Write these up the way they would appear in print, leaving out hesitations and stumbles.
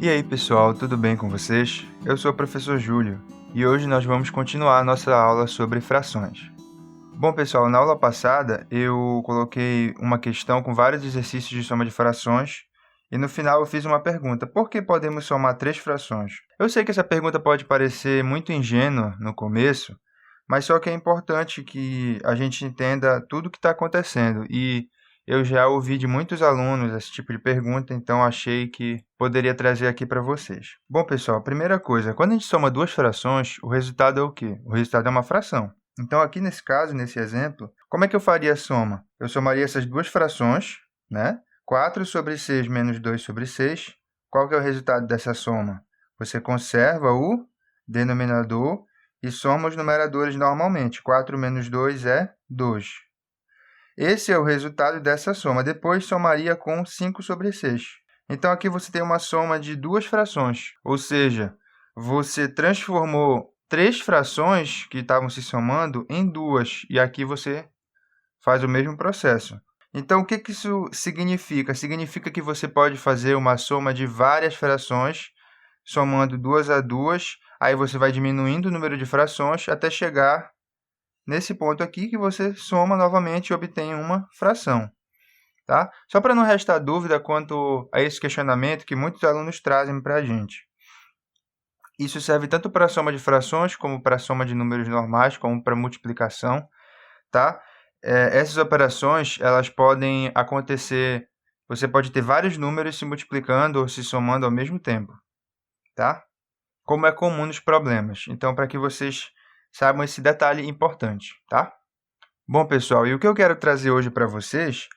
E aí pessoal, tudo bem com vocês? Eu sou o professor Júlio e hoje nós vamos continuar a nossa aula sobre frações. Bom pessoal, na aula passada eu coloquei uma questão com vários exercícios de soma de frações e no final eu fiz uma pergunta: por que podemos somar 3 frações? Eu sei que essa pergunta pode parecer muito ingênua no começo, mas só que é importante que a gente entenda tudo o que está acontecendo e eu já ouvi de muitos alunos esse tipo de pergunta, então achei que poderia trazer aqui para vocês. Bom, pessoal, primeira coisa, quando a gente soma 2 frações, o resultado é o quê? O resultado é uma fração. Então, aqui nesse caso, nesse exemplo, como é que eu faria a soma? Eu somaria essas 2 frações, né? 4 sobre 6 menos 2 sobre 6. Qual que é o resultado dessa soma? Você conserva o denominador e soma os numeradores normalmente. 4 menos 2 é 2. Esse é o resultado dessa soma. Depois somaria com 5 sobre 6. Então, aqui você tem uma soma de 2 frações. Ou seja, você transformou 3 frações que estavam se somando em 2. E aqui você faz o mesmo processo. Então, o que isso significa? Significa que você pode fazer uma soma de várias frações, somando 2 a 2. Aí você vai diminuindo o número de frações até chegar nesse ponto aqui que você soma novamente e obtém uma fração, tá? Só para não restar dúvida quanto a esse questionamento que muitos alunos trazem para a gente. Isso serve tanto para a soma de frações, como para a soma de números normais, como para multiplicação, tá? Essas operações, elas podem acontecer, você pode ter vários números se multiplicando ou se somando ao mesmo tempo, tá? Como é comum nos problemas. Então, para que vocês saibam esse detalhe importante, tá? Bom, pessoal, e o que eu quero trazer hoje para vocês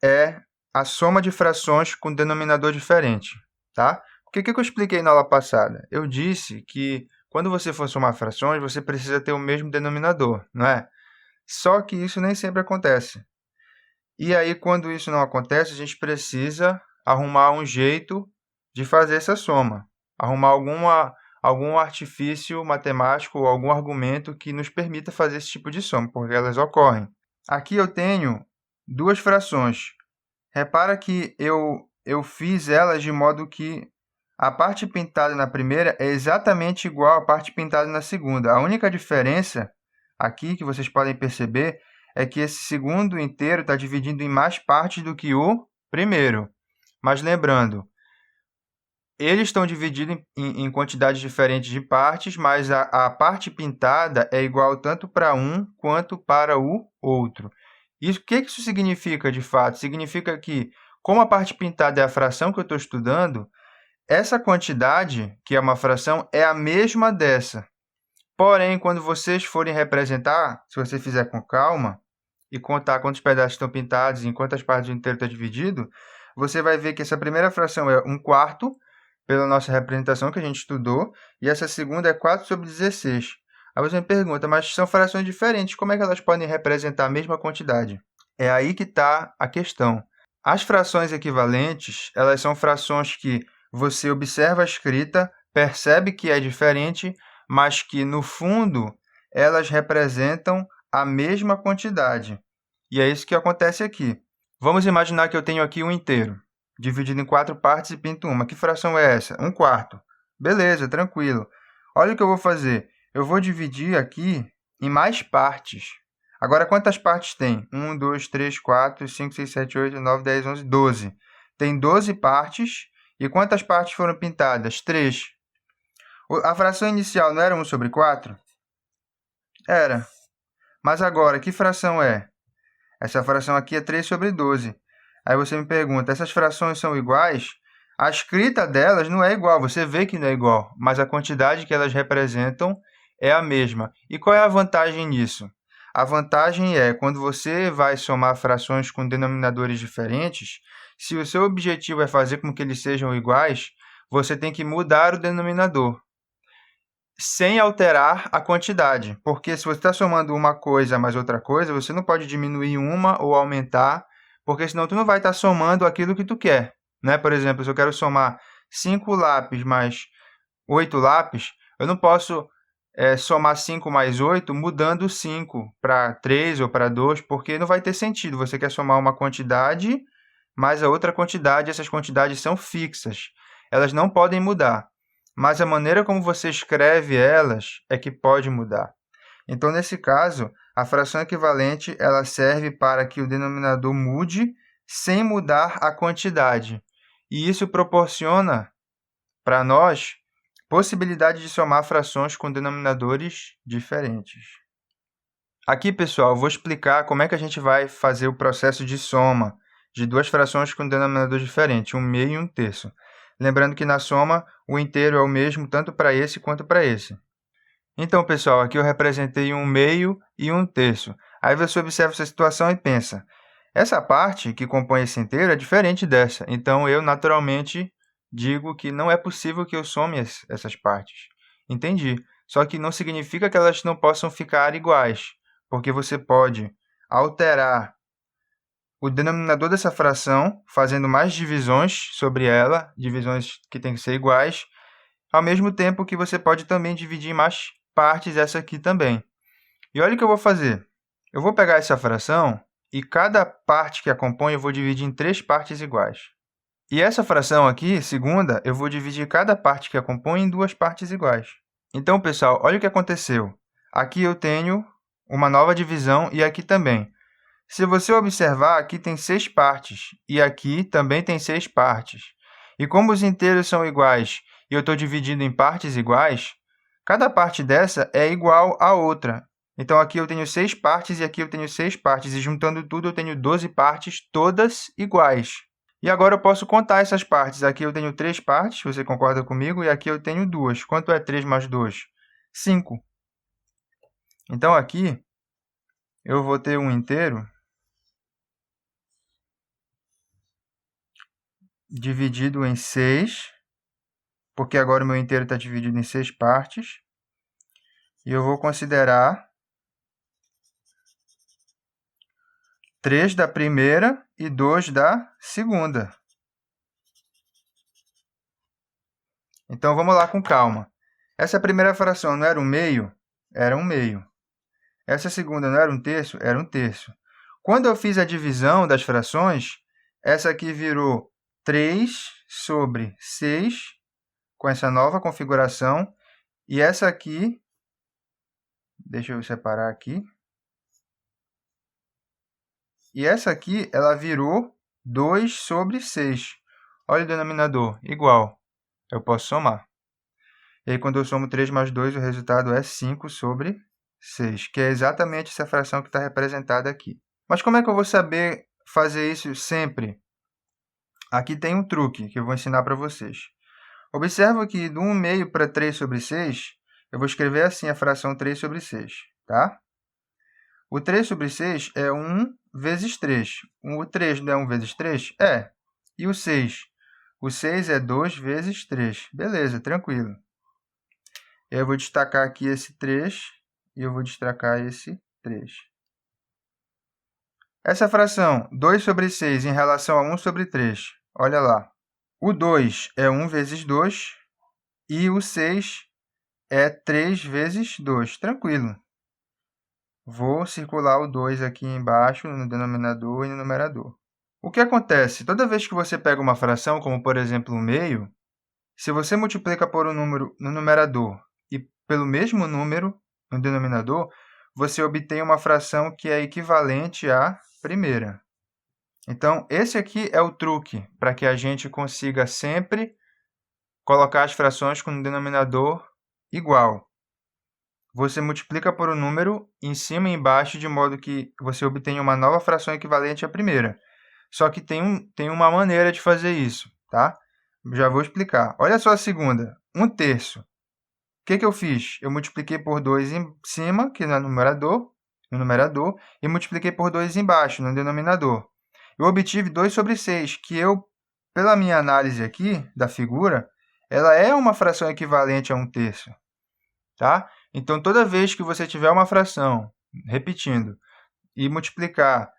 é a soma de frações com denominador diferente, tá? O que eu expliquei na aula passada? Eu disse que quando você for somar frações, você precisa ter o mesmo denominador, não é? Só que isso nem sempre acontece. E aí, quando isso não acontece, a gente precisa arrumar um jeito de fazer essa soma, arrumar algum artifício matemático ou algum argumento que nos permita fazer esse tipo de soma, porque elas ocorrem. Aqui eu tenho 2 frações. Repara que eu fiz elas de modo que a parte pintada na primeira é exatamente igual à parte pintada na segunda. A única diferença aqui que vocês podem perceber é que esse segundo inteiro está dividindo em mais partes do que o primeiro. Mas lembrando, eles estão divididos em quantidades diferentes de partes, mas a parte pintada é igual tanto para um quanto para o outro. O que isso significa de fato? Significa que, como a parte pintada é a fração que eu estou estudando, essa quantidade, que é uma fração, é a mesma dessa. Porém, quando vocês forem representar, se você fizer com calma e contar quantos pedaços estão pintados e em quantas partes o inteiro está dividido, você vai ver que essa primeira fração é 1/4, pela nossa representação que a gente estudou, e essa segunda é 4 sobre 16. Aí você me pergunta, mas são frações diferentes, como é que elas podem representar a mesma quantidade? É aí que está a questão. As frações equivalentes, elas são frações que você observa a escrita, percebe que é diferente, mas que, no fundo, elas representam a mesma quantidade. E é isso que acontece aqui. Vamos imaginar que eu tenho aqui um inteiro, dividido em 4 partes e pinto uma. Que fração é essa? 1/4. Beleza, tranquilo. Olha o que eu vou fazer. Eu vou dividir aqui em mais partes. Agora, quantas partes tem? 1, 2, 3, 4, 5, 6, 7, 8, 9, 10, 11, 12. Tem 12 partes. E quantas partes foram pintadas? 3. A fração inicial não era 1 sobre 4? Era. Mas agora, que fração é? Essa fração aqui é 3 sobre 12. Aí você me pergunta, essas frações são iguais? A escrita delas não é igual, você vê que não é igual, mas a quantidade que elas representam é a mesma. E qual é a vantagem nisso? A vantagem é, quando você vai somar frações com denominadores diferentes, se o seu objetivo é fazer com que eles sejam iguais, você tem que mudar o denominador, sem alterar a quantidade. Porque se você está somando uma coisa mais outra coisa, você não pode diminuir uma ou aumentar, porque senão tu não vai estar somando aquilo que tu quer, né? Por exemplo, se eu quero somar 5 lápis mais 8 lápis, eu não posso somar 5 mais 8 mudando 5 para 3 ou para 2, porque não vai ter sentido. Você quer somar uma quantidade mais a outra quantidade, essas quantidades são fixas. elas não podem mudar, mas a maneira como você escreve elas é que pode mudar. Então, nesse caso, a fração equivalente ela serve para que o denominador mude sem mudar a quantidade. E isso proporciona para nós possibilidade de somar frações com denominadores diferentes. Aqui, pessoal, eu vou explicar como é que a gente vai fazer o processo de soma de duas frações com denominador diferente, 1/2 e 1/3. Lembrando que na soma, o inteiro é o mesmo tanto para esse quanto para esse. Então, pessoal, aqui eu representei 1/2 e 1/3. Aí você observa essa situação e pensa, essa parte que compõe esse inteiro é diferente dessa, então eu naturalmente digo que não é possível que eu some essas partes. Entendi. Só que não significa que elas não possam ficar iguais, porque você pode alterar o denominador dessa fração, fazendo mais divisões sobre ela, divisões que têm que ser iguais, ao mesmo tempo que você pode também dividir em mais partes essa aqui também. E olha o que eu vou fazer. Eu vou pegar essa fração e cada parte que a compõe eu vou dividir em 3 partes iguais. E essa fração aqui, segunda, eu vou dividir cada parte que a compõe em 2 partes iguais. Então, pessoal, olha o que aconteceu. Aqui eu tenho uma nova divisão e aqui também. Se você observar, aqui tem 6 partes e aqui também tem 6 partes. E como os inteiros são iguais e eu estou dividindo em partes iguais, cada parte dessa é igual à outra. Então, aqui eu tenho 6 partes e aqui eu tenho 6 partes. E juntando tudo, eu tenho 12 partes, todas iguais. E agora eu posso contar essas partes. Aqui eu tenho 3 partes, você concorda comigo? E aqui eu tenho 2. Quanto é 3 mais 2? 5. Então, aqui eu vou ter um inteiro dividido em 6, porque agora o meu inteiro está dividido em 6 partes. E eu vou considerar 3 da primeira e 2 da segunda. Então, vamos lá com calma. Essa primeira fração não era 1/2? Era 1/2. Essa segunda não era 1/3? Era 1/3. Quando eu fiz a divisão das frações, essa aqui virou 3 sobre 6, com essa nova configuração. E essa aqui, deixa eu separar aqui. E essa aqui, ela virou 2 sobre 6. Olha o denominador, igual. Eu posso somar. E aí, quando eu somo 3 mais 2, o resultado é 5 sobre 6, que é exatamente essa fração que está representada aqui. Mas como é que eu vou saber fazer isso sempre? Aqui tem um truque que eu vou ensinar para vocês. Observa que do 1/2 para 3 sobre 6, eu vou escrever assim a fração 3 sobre 6, tá? O 3 sobre 6 é 1 vezes 3. O 3 não é 1 vezes 3? É. E o 6? O 6 é 2 vezes 3. Beleza, tranquilo. Eu vou destacar aqui esse 3 e eu vou destacar esse 3. Essa fração, 2 sobre 6 em relação a 1 sobre 3. Olha lá. O 2 é 1 vezes 2 e o 6 é 3 vezes 2. Tranquilo. Vou circular o 2 aqui embaixo, no denominador e no numerador. O que acontece? Toda vez que você pega uma fração, como por exemplo 1/2, se você multiplica por um número no numerador e pelo mesmo número no denominador, você obtém uma fração que é equivalente à primeira. Então, esse aqui é o truque para que a gente consiga sempre colocar as frações com um denominador igual. Você multiplica por um número em cima e embaixo, de modo que você obtenha uma nova fração equivalente à primeira. Só que tem uma maneira de fazer isso, tá? Já vou explicar. Olha só a segunda, 1/3. O que eu fiz? Eu multipliquei por 2 em cima, que é no numerador, e multipliquei por 2 embaixo, no denominador. Eu obtive 2 sobre 6, que eu, pela minha análise aqui da figura, ela é uma fração equivalente a 1/3, tá? Então, toda vez que você tiver uma fração, repetindo, e multiplicar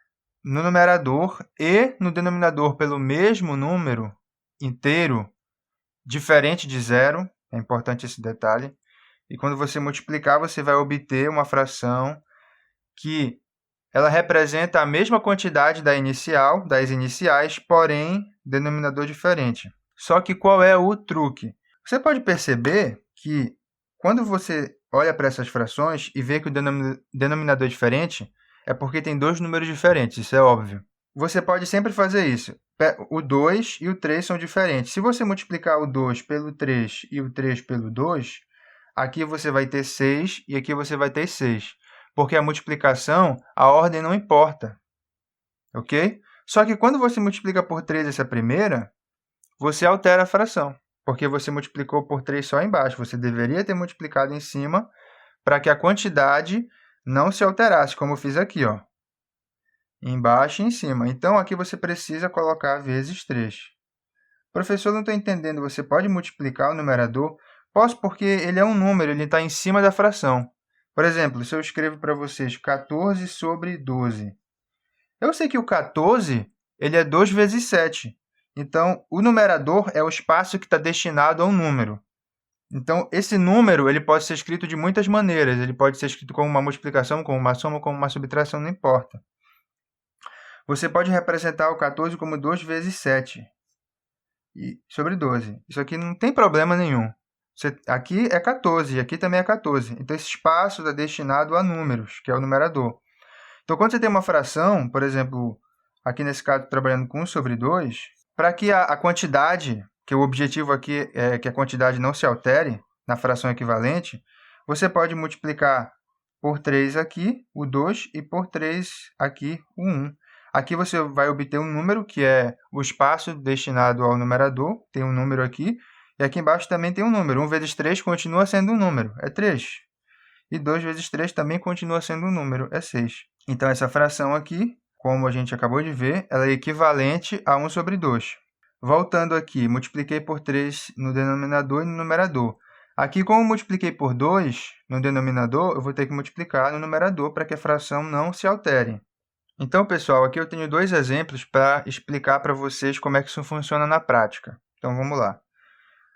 no numerador e no denominador pelo mesmo número inteiro, diferente de zero, é importante esse detalhe, e quando você multiplicar, você vai obter uma fração que ela representa a mesma quantidade das iniciais, porém, denominador diferente. Só que qual é o truque? Você pode perceber que quando você olha para essas frações e vê que o denominador é diferente, é porque tem dois números diferentes, isso é óbvio. Você pode sempre fazer isso. O 2 e o 3 são diferentes. Se você multiplicar o 2 pelo 3 e o 3 pelo 2, aqui você vai ter 6 e aqui você vai ter 6. Porque a multiplicação, a ordem não importa. Ok? Só que quando você multiplica por 3 essa primeira, você altera a fração. Porque você multiplicou por 3 só embaixo. Você deveria ter multiplicado em cima para que a quantidade não se alterasse, como eu fiz aqui, ó. Embaixo e em cima. Então, aqui você precisa colocar vezes 3. Professor, não estou entendendo. Você pode multiplicar o numerador? Posso, porque ele é um número, ele está em cima da fração. Por exemplo, se eu escrevo para vocês 14 sobre 12. Eu sei que o 14 ele é 2 vezes 7. Então, o numerador é o espaço que está destinado a um número. Então, esse número ele pode ser escrito de muitas maneiras. Ele pode ser escrito como uma multiplicação, como uma soma, como uma subtração, não importa. Você pode representar o 14 como 2 vezes 7 sobre 12. Isso aqui não tem problema nenhum. Aqui é 14 e aqui também é 14. Então, esse espaço está destinado a números, que é o numerador. Então, quando você tem uma fração, por exemplo, aqui nesse caso, trabalhando com 1 sobre 2, para que a quantidade, que o objetivo aqui é que a quantidade não se altere na fração equivalente, você pode multiplicar por 3 aqui, o 2, e por 3 aqui, o 1. Aqui você vai obter um número, que é o espaço destinado ao numerador, tem um número aqui, e aqui embaixo também tem um número. 1 vezes 3 continua sendo um número, é 3. E 2 vezes 3 também continua sendo um número, é 6. Então, essa fração aqui, como a gente acabou de ver, ela é equivalente a 1 sobre 2. Voltando aqui, multipliquei por 3 no denominador e no numerador. Aqui, como multipliquei por 2 no denominador, eu vou ter que multiplicar no numerador para que a fração não se altere. Então, pessoal, aqui eu tenho dois exemplos para explicar para vocês como é que isso funciona na prática. Então, vamos lá.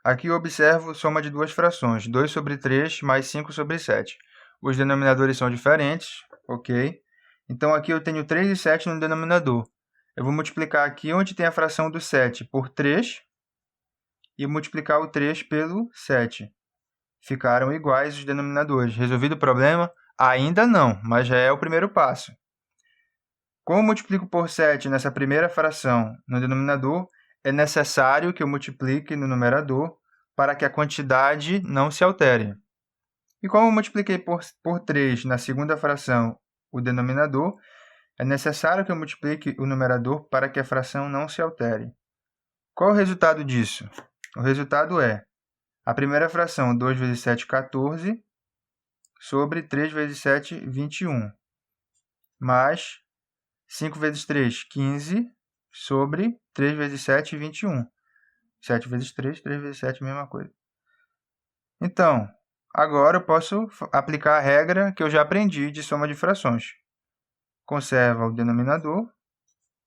Aqui eu observo soma de duas frações, 2 sobre 3 mais 5 sobre 7. Os denominadores são diferentes, ok? Então, aqui eu tenho 3 e 7 no denominador. Eu vou multiplicar aqui onde tem a fração do 7 por 3 e multiplicar o 3 pelo 7. Ficaram iguais os denominadores. Resolvido o problema? Ainda não, mas já é o primeiro passo. Como eu multiplico por 7 nessa primeira fração no denominador, é necessário que eu multiplique no numerador para que a quantidade não se altere. E como eu multipliquei por 3 na segunda fração o denominador, é necessário que eu multiplique o numerador para que a fração não se altere. Qual é o resultado disso? O resultado é a primeira fração, 2 vezes 7, 14, sobre 3 vezes 7, 21, mais 5 vezes 3, 15, sobre 3 vezes 7, 21. 7 vezes 3, 3 vezes 7, mesma coisa. Então, agora eu posso aplicar a regra que eu já aprendi de soma de frações. Conserva o denominador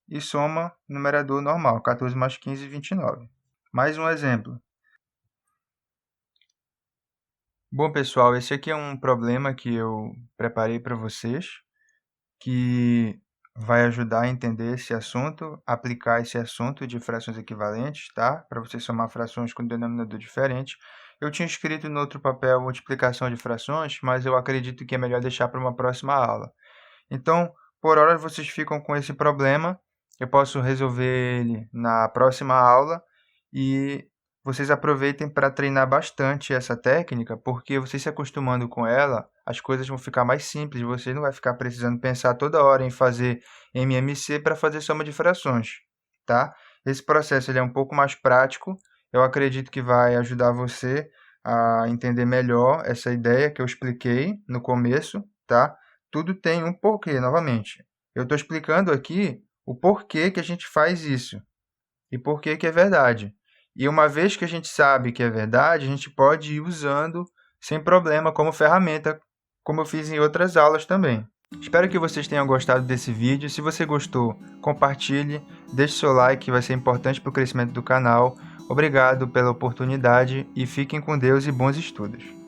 e soma o numerador normal, 14 mais 15, 29. Mais um exemplo. Bom, pessoal, esse aqui é um problema que eu preparei para vocês, que vai ajudar a entender esse assunto, aplicar esse assunto de frações equivalentes, tá? Para você somar frações com denominador diferente. Eu tinha escrito no outro papel multiplicação de frações, mas eu acredito que é melhor deixar para uma próxima aula. Então, por hora vocês ficam com esse problema, eu posso resolver ele na próxima aula e vocês aproveitem para treinar bastante essa técnica, porque vocês se acostumando com ela, as coisas vão ficar mais simples, você não vai ficar precisando pensar toda hora em fazer MMC para fazer soma de frações, tá? Esse processo ele é um pouco mais prático, eu acredito que vai ajudar você a entender melhor essa ideia que eu expliquei no começo, tá? Tudo tem um porquê, novamente. Eu estou explicando aqui o porquê que a gente faz isso e porquê que é verdade. E uma vez que a gente sabe que é verdade, a gente pode ir usando sem problema como ferramenta, como eu fiz em outras aulas também. Espero que vocês tenham gostado desse vídeo. Se você gostou, compartilhe, deixe seu like, que vai ser importante para o crescimento do canal. Obrigado pela oportunidade e fiquem com Deus e bons estudos.